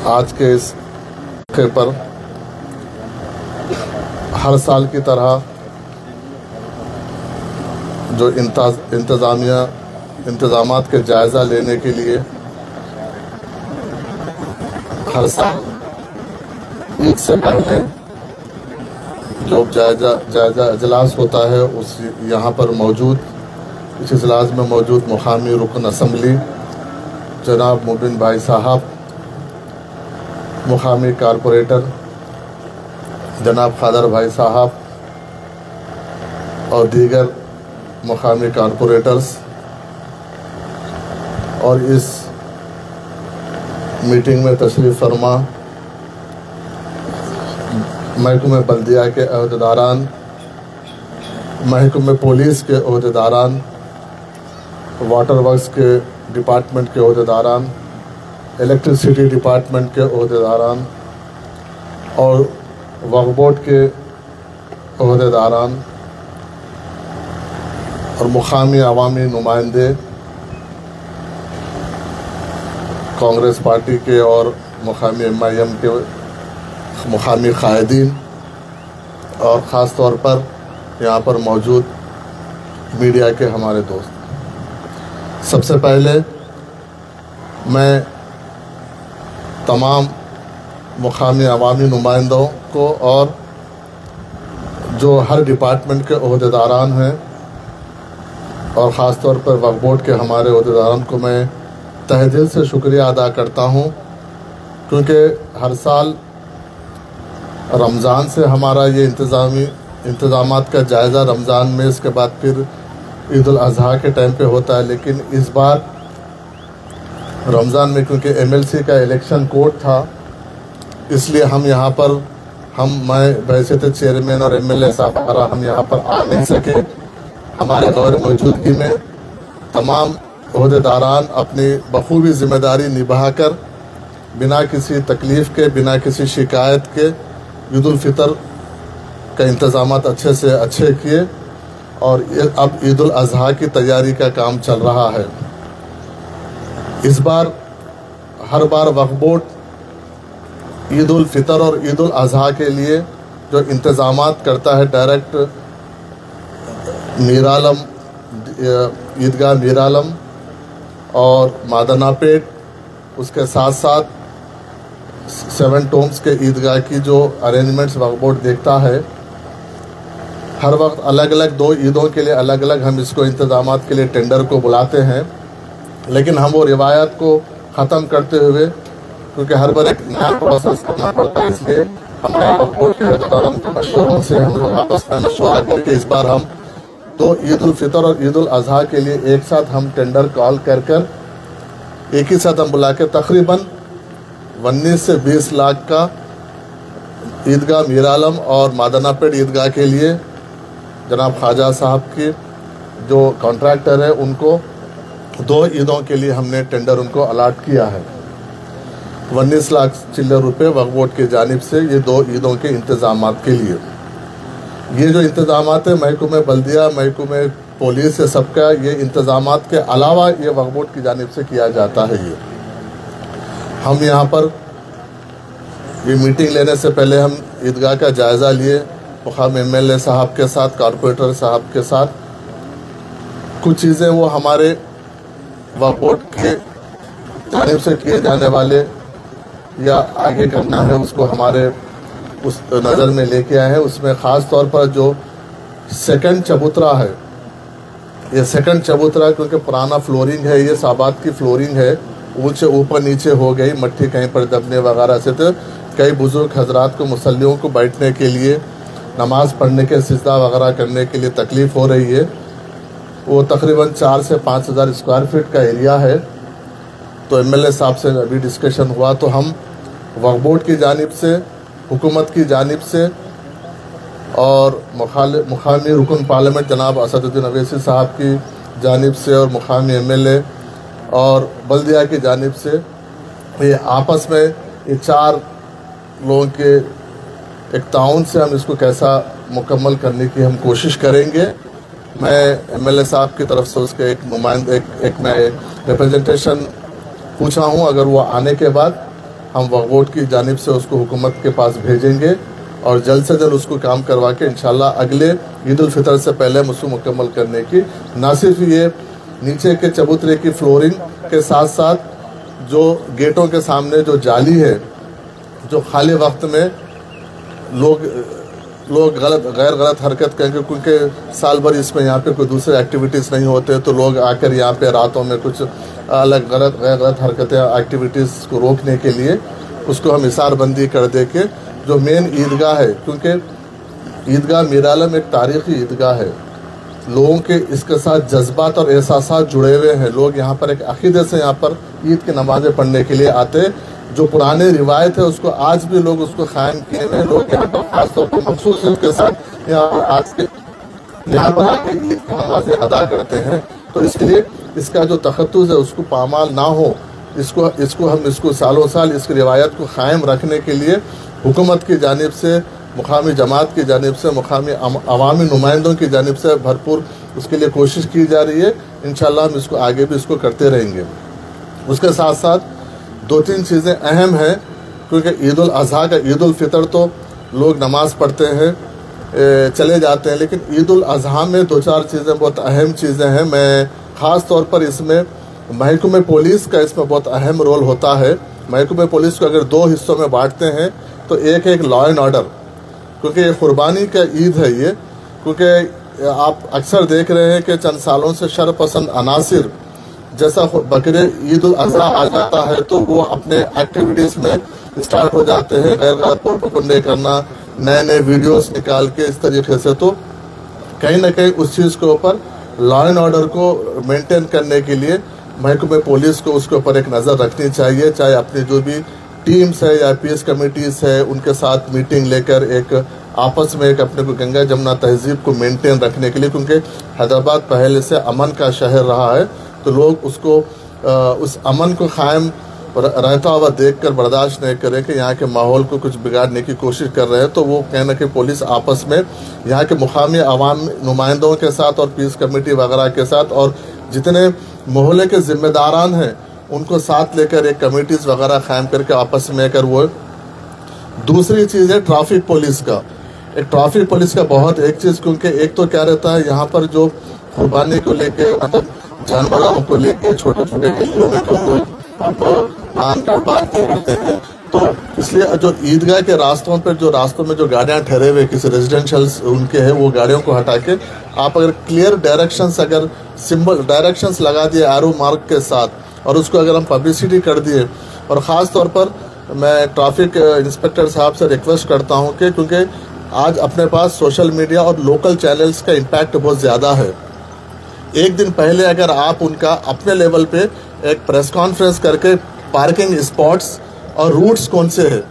آج کے اس موقع پر ہر سال کی طرح جو انتظامات کے جائزہ لینے کے لیے ہر سال عید سے پہلے جو جائزہ اجلاس ہوتا ہے یہاں پر موجود اس اجلاس میں موجود مقامی رکن اسمبلی جناب مبین بھائی صاحب، مقامی کارپوریٹر جناب قادر بھائی صاحب اور دیگر مقامی کارپوریٹرز، اور اس میٹنگ میں تشریف فرما محکمہ بلدیہ کے عہدیداران، محکمہ پولیس کے عہدیداران، واٹر ورکس کے ڈپارٹمنٹ کے عہدیداران، الیکٹریسٹی ڈپارٹمنٹ کے عہدیداران اور وقف بورڈ کے عہدیداران اور مقامی عوامی نمائندے، کانگریس پارٹی کے اور مقامی MIM کے مقامی قائدین، اور خاص طور پر یہاں پر موجود میڈیا کے ہمارے دوست، سب سے پہلے میں تمام مقامی عوامی نمائندوں کو اور جو ہر ڈپارٹمنٹ کے عہدیداران ہیں اور خاص طور پر وقف بورڈ کے ہمارے عہدیداران کو میں تہہ دل سے شکریہ ادا کرتا ہوں، کیونکہ ہر سال رمضان سے ہمارا یہ انتظامات کا جائزہ رمضان میں، اس کے بعد پھر عید الاضحیٰ کے ٹائم پہ ہوتا ہے، لیکن اس بار رمضان میں کیونکہ MLC کا الیکشن کوڈ تھا، اس لیے ہم یہاں پر میں بحیثیت چیئرمین اور MLA صاحب ہم یہاں پر آ نہیں سکے۔ ہمارے غیر موجودگی میں تمام عہدیداران اپنی بخوبی ذمہ داری نبھا کر بنا کسی تکلیف کے، بنا کسی شکایت کے عید الفطر کا انتظامات اچھے سے اچھے کیے، اور اب عید الاضحیٰ کی تیاری کا کام چل رہا ہے۔ اس بار ہر بار وقف بورڈ عید الفطر اور عید الاضحیٰ کے لیے جو انتظامات کرتا ہے، ڈائریکٹ میرالم عیدگاہ میرالم اور مادنا پیٹ، اس کے ساتھ ساتھ 7 ٹومز کے عیدگاہ کی جو ارینجمنٹس وقف بورڈ دیکھتا ہے، ہر وقت الگ الگ 2 عیدوں کے لیے الگ الگ ہم اس کو انتظامات کے لیے ٹینڈر کو بلاتے ہیں، لیکن ہم وہ روایات کو ختم کرتے ہوئے، کیونکہ ہر بار ایک نیا پروسیس کرنا پڑتا ہے، اس لیے ہمارے وقف بورڈ کے عہدیداروں کے مشوروں سے ہم لوگ آپس میں مشورہ کر کے اس بار ہم تو عید الفطر اور عید الاضحیٰ کے لیے ایک ساتھ ہم ٹینڈر کال کر ایک ہی ساتھ ہم بلا کے تقریباً 19 سے 20 لاکھ کا عیدگاہ میرالم اور مادنا پیٹ عیدگاہ کے لیے جناب خواجہ صاحب کی جو کانٹریکٹر ہے ان کو 2 عیدوں کے لیے ہم نے ٹینڈر ان کو الاٹ کیا ہے، 19 لاکھ چلر روپے وقف بورڈ کی جانب سے یہ 2 عیدوں کے انتظامات کے لیے۔ یہ جو انتظامات ہیں محکمہ بلدیہ، محکمہ پولیس سے سب کا یہ انتظامات کے علاوہ یہ وقف بورڈ کی جانب سے کیا جاتا ہے۔ ہم یہاں پر یہ میٹنگ لینے سے پہلے ہم عیدگاہ کا جائزہ لیے، مقامی MLA صاحب کے ساتھ، کارپوریٹر صاحب کے ساتھ، کچھ چیزیں وہ ہمارے وقف بورڈ کے جانب سے کیے جانے والے یا آگے کرنا ہے اس کو ہمارے اس نظر میں لے کے آئے ہیں۔ اس میں خاص طور پر جو 2nd چبوترا ہے، یہ 2nd چبوترا کیونکہ پرانا فلورنگ ہے، یہ سابات کی فلورنگ ہے، اونچے اوپر نیچے ہو گئی، مٹی کہیں پر دبنے وغیرہ سے، تو کئی بزرگ حضرات کو، مسلیوں کو بیٹھنے کے لیے، نماز پڑھنے کے سجدہ وغیرہ کرنے کے لیے تکلیف ہو رہی ہے۔ وہ تقریباً 4 سے 5 ہزار اسکوائر فٹ کا ایریا ہے، تو MLA صاحب سے ابھی ڈسکشن ہوا تو ہم وقف بورڈ کی جانب سے، حکومت کی جانب سے اور مقامی رکن پارلیمنٹ جناب اسد الدین اویسی صاحب کی جانب سے اور مقامی MLA اور بلدیہ کی جانب سے یہ آپس میں یہ 4 لوگوں کے ایک تعاون سے ہم اس کو کیسا مکمل کرنے کی ہم کوشش کریں گے۔ میں MLA صاحب کی طرف سے اس کے ایک میں ریپرزنٹیشن پوچھا ہوں، اگر وہ آنے کے بعد ہم وقف بورڈ کی جانب سے اس کو حکومت کے پاس بھیجیں گے اور جلد سے جلد اس کو کام کروا کے انشاءاللہ اگلے عید الفطر سے پہلے ہم اس کو مکمل کرنے کی، نہ صرف یہ نیچے کے چبوترے کی فلورنگ کے ساتھ ساتھ جو گیٹوں کے سامنے جو جالی ہے، جو خالی وقت میں لوگ غیر غلط حرکت کریں گے، کیونکہ سال بھر اس میں یہاں پہ کوئی دوسرے ایکٹیویٹیز نہیں ہوتے، تو لوگ آ کر یہاں پہ راتوں میں کچھ الگ غیر غلط حرکتیں ایکٹیویٹیز کو روکنے کے لیے اس کو ہم اثار بندی کر دے کے جو مین عیدگاہ ہے، کیونکہ عیدگاہ میرعالم ایک تاریخی عیدگاہ ہے، لوگوں کے اس کے ساتھ جذبات اور احساسات جڑے ہوئے ہیں، لوگ یہاں پر ایک عقیدے سے یہاں پر عید کی نمازیں پڑھنے کے لیے آتے، جو پرانے روایت ہے اس کو آج بھی لوگ اس کو قائم کیے ہوئے، لوگ یہاں پر خاص طور پر مخصوص اس کے ساتھ یہاں پر آج کے یہاں پر آ کے عید کی نمازیں ادا کرتے ہیں، تو اس لیے اس کا جو تخطُّص ہے اس کو پامال نہ ہو، اس کو سالوں سال اس کی روایت کو قائم رکھنے کے لیے حکومت کی جانب سے، مقامی جماعت کی جانب سے، مقامی عوامی نمائندوں کی جانب سے بھرپور اس کے لیے کوشش کی جا رہی ہے، انشاءاللہ ہم اس کو آگے بھی اس کو کرتے رہیں گے۔ اس کے ساتھ ساتھ دو تین چیزیں اہم ہیں، کیونکہ عید الاضحیٰ کا عید الفطر تو لوگ نماز پڑھتے ہیں چلے جاتے ہیں، لیکن عید الاضحیٰ میں دو چار چیزیں بہت اہم چیزیں ہیں، میں خاص طور پر اس میں محکمہ پولیس کا اس میں بہت اہم رول ہوتا ہے۔ محکمہ پولیس کو اگر دو حصوں میں بانٹتے ہیں تو ایک لا اینڈ آرڈر، کیونکہ یہ قربانی کا عید ہے یہ، کیونکہ آپ اکثر دیکھ رہے ہیں کہ چند سالوں سے شر پسند عناصر جیسا بقرعید عید الاضحیٰ آ جاتا ہے تو وہ اپنے ایکٹیویٹیز میں اسٹارٹ ہو جاتے ہیں، غیر غلط پروپیگنڈے کرنا، نئے ویڈیوز نکال کے اس طریقے سے، تو کہیں نہ کہیں اس چیز کے اوپر لا اینڈ آرڈر کو مینٹین کرنے کے لیے محکمہ پولیس کو اس کے اوپر ایک نظر رکھنی چاہیے، چاہے اپنی جو بھی ٹیمز ہے یا پیس کمیٹیز ہے ان کے ساتھ میٹنگ لے کر ایک آپس میں ایک اپنے کو گنگا جمنا تہذیب کو مینٹین رکھنے کے لیے، کیونکہ حیدرآباد پہلے سے امن کا شہر رہا ہے، تو لوگ اس امن کو قائم رہتا ہوا دیکھ کر برداشت نہیں کریں کہ یہاں کے ماحول کو کچھ بگاڑنے کی کوشش کر رہے ہیں، تو وہ کہنا کہ پولیس آپس میں یہاں کے مقامی عوام نمائندوں کے ساتھ اور پیس کمیٹی وغیرہ کے ساتھ اور جتنے محلے کے ذمہ داران ہیں ان کو ساتھ لے کر ایک کمیٹیز وغیرہ قائم کر کے آپس میں کر وہ۔ دوسری چیز ہے ٹریفک پولیس کا، ایک ٹریفک پولیس کا بہت ایک چیز، کیونکہ ایک تو کیا رہتا ہے یہاں پر جو قربانی کو لے کے جانوروں کو لے کے چھوٹے تو اس لیے جو عیدگاہ کے راستوں میں جو گاڑیاں ٹھہرے ہوئے کسی ریزیڈینشل ان کے ہیں وہ گاڑیوں کو ہٹا کے آپ اگر کلیئر ڈائریکشنز اگر سمبل ڈائریکشنز لگا دیے ایرو مارک کے ساتھ اور اس کو اگر ہم پبلسٹی کر دیے، اور خاص طور پر میں ٹریفک انسپیکٹر صاحب سے ریکویسٹ کرتا ہوں کہ کیونکہ آج اپنے پاس سوشل میڈیا اور لوکل چینلز کا امپیکٹ بہت زیادہ ہے، ایک دن پہلے اگر آپ ان کا اپنے لیول پہ ایک پریس کانفرنس کر کے پارکنگ اسپاٹس اور روٹس کون سے ہے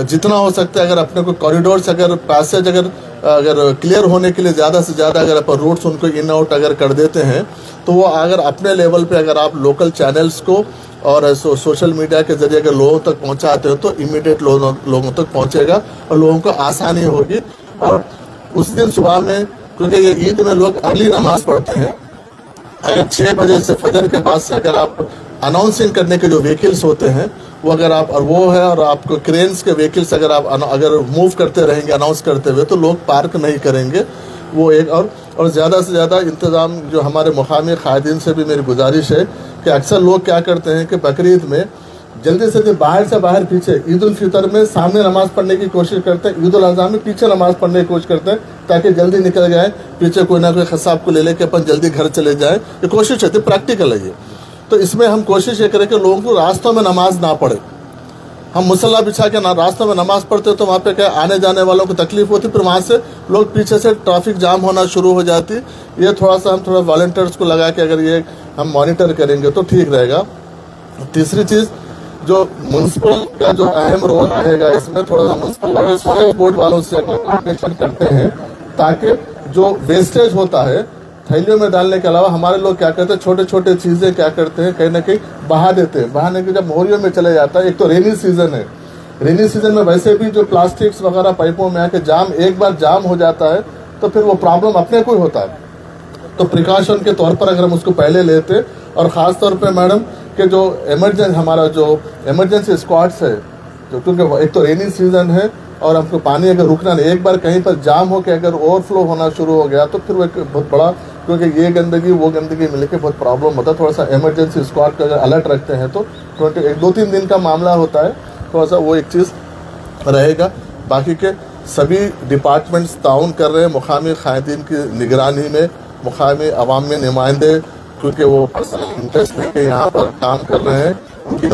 جتنا ہو سکتا ہے، اگر اپنے کو کوریڈورس اگر پیسج اگر کلیئر ہونے کے لیے زیادہ سے زیادہ اگر آپ روٹس ان کو ان آؤٹ اگر کر دیتے ہیں تو وہ اگر اپنے لیول پہ اگر آپ لوکل چینلز کو اور سوشل میڈیا کے ذریعے اگر لوگوں تک پہنچاتے ہو تو امیڈیٹ لوگوں تک پہنچے گا اور لوگوں کو آسانی ہوگی۔ اور اس دن صبح میں کیونکہ یہ عید میں لوگ ارلی نماز پڑھتے ہیں، اگر 6 بجے سے فجر کے بعد سے اگر آپ اناؤنسنگ کرنے کے جو ویکلز ہوتے ہیں وہ اگر آپ اور وہ ہے اور آپ کو کرینز کے ویکلز اگر آپ اگر موو کرتے رہیں گے اناؤنس کرتے ہوئے تو لوگ پارک نہیں کریں گے، وہ ایک اور زیادہ سے زیادہ انتظام جو ہمارے مقامی قائدین سے بھی میری گزارش ہے کہ اکثر لوگ کیا کرتے ہیں کہ بقرعید میں جلدی سے باہر سے باہر پیچھے عید الفطر میں سامنے نماز پڑھنے کی کوشش کرتے ہیں، عید الاضحیٰ میں پیچھے نماز پڑھنے کی کوشش کرتے ہیں تاکہ جلدی نکل جائے، پیچھے کوئی نہ کوئی خصاب کو لے لے کے اپن جلدی گھر چلے جائیں، یہ کوشش ہوتی ہے، پریکٹیکل ہے یہ۔ تو اس میں ہم کوشش یہ کریں کہ لوگوں کو راستوں میں نماز نہ پڑھے، ہم مصلی بچھا کے راستوں میں نماز پڑھتے تو وہاں پہ کیا آنے جانے والوں کو تکلیف ہوتی، پھر وہاں سے لوگ پیچھے سے ٹریفک جام ہونا شروع ہو جاتی، یہ ہم والنٹیئرس کو لگا کے اگر یہ ہم مانیٹر کریں گے تو ٹھیک رہے گا۔ تیسری چیز جو میونسپل کا جو اہم رول رہے گا اس میں تھوڑا سا میونسپل بورڈ والوں سے کوآرڈینیشن کرتے ہیں تاکہ جو ویسٹیج ہوتا ہے تھیلیوں میں ڈالنے کے علاوہ ہمارے لوگ کیا کرتے ہیں چھوٹے چھوٹے چیزیں کیا کرتے ہیں کہیں نہ کہیں بہا دیتے ہیں، بہانے کے جب موریوں میں چلے جاتا ہے، ایک تو رینی سیزن ہے، رینی سیزن میں ویسے بھی جو پلاسٹکس وغیرہ پائپوں میں آ کے ایک بار جام ہو جاتا ہے تو پھر وہ پرابلم اپنے کو ہی ہوتا ہے، تو پریکاشن کے طور پر اگر ہم اس کو پہلے لیتے اور خاص طور پہ میڈم کہ جو ہمارا جو ایمرجنسی اسکواڈس ہے، جو کیونکہ ایک تو رینی سیزن ہے اور ہم کو پانی اگر رکنا نہیں، ایک بار کہیں پر جام ہو کے اگر اوور فلو ہونا شروع ہو گیا تو پھر وہ ایک بہت بڑا، کیونکہ یہ گندگی وہ گندگی مل کے بہت پرابلم ہوتا ہے. تھوڑا سا ایمرجنسی اسکواڈ کا اگر الرٹ رکھتے ہیں تو 2-3 دن کا معاملہ ہوتا ہے، تھوڑا سا وہ ایک چیز رہے گا. باقی کے سبھی ڈپارٹمنٹس تعاون کر رہے ہیں مقامی قائدین کی نگرانی میں، مقامی عوام میں نمائندے، کیونکہ وہ انٹرسٹ لے کے یہاں پر کام کر رہے ہیں. ان کی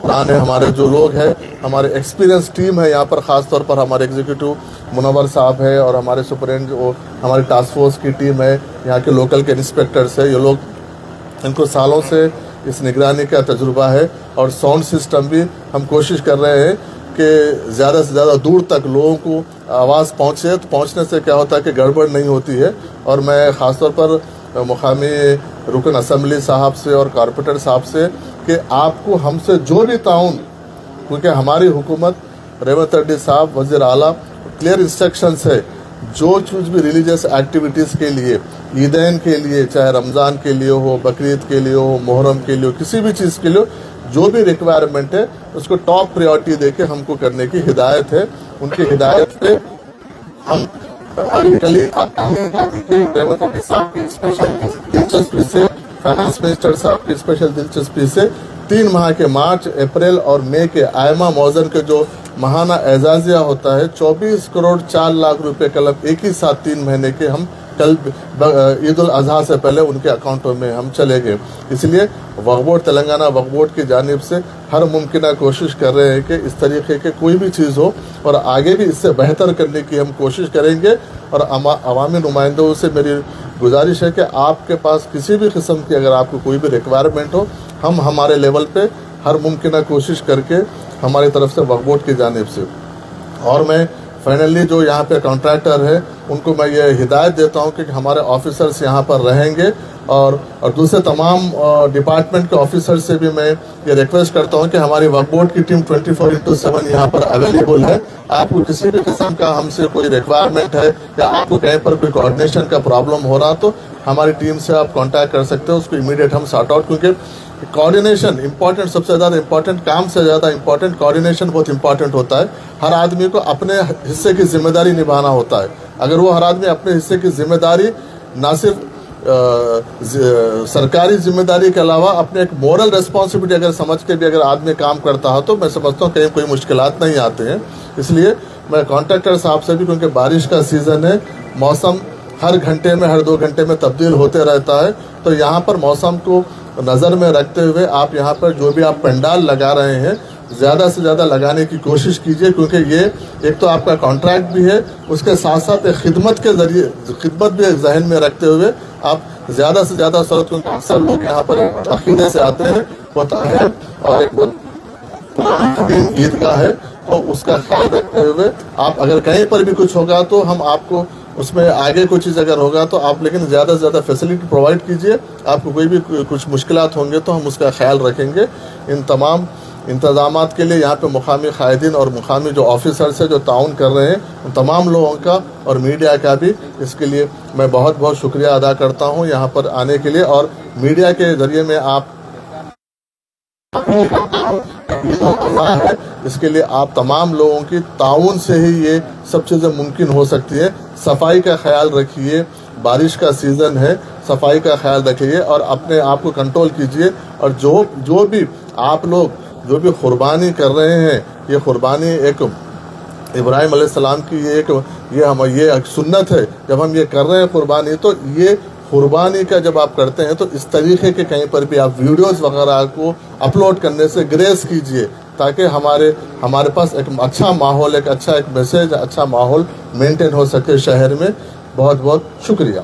پرانے ہمارے جو لوگ ہیں، ہمارے ایکسپیرینس ٹیم ہے یہاں پر، خاص طور پر ہمارے ایگزیکٹو منور صاحب ہے اور ہمارے سپرنٹ ہماری ٹاسک فورس کی ٹیم ہے، یہاں کے لوکل کے انسپیکٹرس ہے. یہ لوگ ان کو سالوں سے اس نگرانی کا تجربہ ہے. اور ساؤنڈ سسٹم بھی ہم کوشش کر رہے ہیں کہ زیادہ سے زیادہ دور تک لوگوں کو آواز پہنچے، تو پہنچنے سے کیا ہوتا ہے کہ گڑبڑ نہیں ہوتی ہے. اور میں خاص طور پر مقامی رکن اسمبلی صاحب سے اور کارپوریٹر صاحب سے کہ آپ کو ہم سے جو بھی تعاون، کیونکہ ہماری حکومت ریونت ریڈی صاحب وزیر اعلیٰ کلیئر انسٹرکشنز ہے، جو چیز بھی ریلیجیس ایکٹیویٹیز کے لیے، عیدین کے لیے، چاہے رمضان کے لیے ہو، بقرعید کے لیے ہو، محرم کے لیے ہو، کسی بھی چیز کے لیے جو بھی ریکوائرمنٹ ہے اس کو ٹاپ پریورٹی دے کے ہم کو کرنے کی ہدایت ہے. ان کی ہدایت پہ ہم فائنانس منسٹر صاحب کی اسپیشل دلچسپی سے 3 ماہ کے مارچ، اپریل اور مئی کے آئمہ موزن کے جو ماہانہ اعزازیہ ہوتا ہے 24 کروڑ 4 لاکھ روپے کلب ایک ہی ساتھ 3 مہینے کے ہم کل عید الاضحیٰ سے پہلے ان کے اکاؤنٹوں میں ہم چلے گئے. اس لیے وقف بورڈ تلنگانہ وقف بورڈ کی جانب سے ہر ممکنہ کوشش کر رہے ہیں کہ اس طریقے کے کوئی بھی چیز ہو، اور آگے بھی اس سے بہتر کرنے کی ہم کوشش کریں گے. اور عوامی نمائندوں سے میری گزارش ہے کہ آپ کے پاس کسی بھی قسم کی اگر آپ کو کوئی بھی ریکوائرمنٹ ہو، ہم ہمارے لیول پہ ہر ممکنہ کوشش کر کے ہماری طرف سے وقف بورڈ کی جانب سے. اور میں فائنلی جو یہاں پہ کانٹریکٹر ہے ان کو میں یہ ہدایت دیتا ہوں کہ ہمارے آفیسرز یہاں پر رہیں گے، اور دوسرے تمام ڈپارٹمنٹ کے آفیسر سے بھی میں یہ ریکویسٹ کرتا ہوں کہ ہماری وقف بورڈ کی ٹیم 24/7 یہاں پر اویلیبل ہے. آپ کو کسی بھی قسم کا ہم سے کوئی ریکوائرمنٹ ہے یا آپ کو کہیں پر کوئی کوآرڈینیشن کا پرابلم ہو رہا تو ہماری ٹیم سے آپ کانٹیکٹ کر سکتے ہیں، اس کو امیڈیٹ ہم سارٹ آؤٹ. کیونکہ کوآرڈینیشن امپورٹنٹ، سب سے زیادہ امپورٹنٹ، کام سے زیادہ امپورٹنٹ کوآرڈینیشن بہت امپورٹنٹ ہوتا ہے. ہر آدمی کو اپنے حصے کی ذمہ داری نبھانا ہوتا ہے. اگر وہ ہر آدمی اپنے حصے کی ذمہ داری نہ صرف سرکاری ذمہ داری کے علاوہ اپنے ایک مورل ریسپانسبلٹی اگر سمجھ کے بھی اگر آدمی کام کرتا ہے تو میں سمجھتا ہوں کہیں کوئی مشکلات نہیں آتے ہیں. اس لیے میں کانٹریکٹر صاحب سے بھی، کیونکہ بارش کا سیزن ہے، موسم ہر گھنٹے میں ہر 2 گھنٹے میں تبدیل ہوتے رہتا ہے، تو یہاں پر موسم کو نظر میں رکھتے ہوئے آپ یہاں پر جو بھی آپ پنڈال لگا رہے ہیں زیادہ سے زیادہ لگانے کی کوشش کیجیے. کیونکہ یہ ایک تو آپ کا کانٹریکٹ بھی ہے، اس کے ساتھ ساتھ ایک خدمت کے ذریعے خدمت بھی ذہن میں رکھتے ہوئے آپ زیادہ سے زیادہ ضرورت، کیونکہ اکثر لوگ یہاں پر عقیدے سے آتے ہیں ہوتا ہے اور ایک عیدگاہ ہے، تو اس کا خیال رکھتے ہوئے آپ اگر کہیں پر بھی کچھ ہوگا تو ہم آپ کو اس میں آگے کوئی چیز اگر ہوگا تو آپ لیکن زیادہ سے زیادہ فیسلٹی پرووائڈ کیجیے. آپ کو کوئی بھی کچھ مشکلات ہوں گے تو ہم اس کا خیال رکھیں گے. ان تمام انتظامات کے لیے یہاں پہ مقامی قائدین اور مقامی جو آفیسرس ہیں جو تعاون کر رہے ہیں ان تمام لوگوں کا اور میڈیا کا بھی اس کے لیے میں بہت بہت شکریہ ادا کرتا ہوں یہاں پر آنے کے لیے. اور میڈیا کے ذریعے میں آپ اس کے لیے آپ تمام لوگوں کی تعاون سے ہی یہ سب چیزیں ممکن ہو سکتی ہیں. صفائی کا خیال رکھیے، بارش کا سیزن ہے، صفائی کا خیال رکھیے اور اپنے آپ کو کنٹرول کیجیے. اور جو بھی آپ لوگ جو بھی قربانی کر رہے ہیں، یہ قربانی ایک ابراہیم علیہ السلام کی یہ ایک سنت ہے. جب ہم یہ کر رہے ہیں قربانی، تو یہ قربانی کا جب آپ کرتے ہیں تو اس طریقے کے کہیں پر بھی آپ ویڈیوز وغیرہ کو اپلوڈ کرنے سے گریز کیجئے تاکہ ہمارے پاس ایک اچھا ماحول، ایک اچھا ایک میسیج، اچھا ماحول مینٹین ہو سکے شہر میں. بہت بہت شکریہ.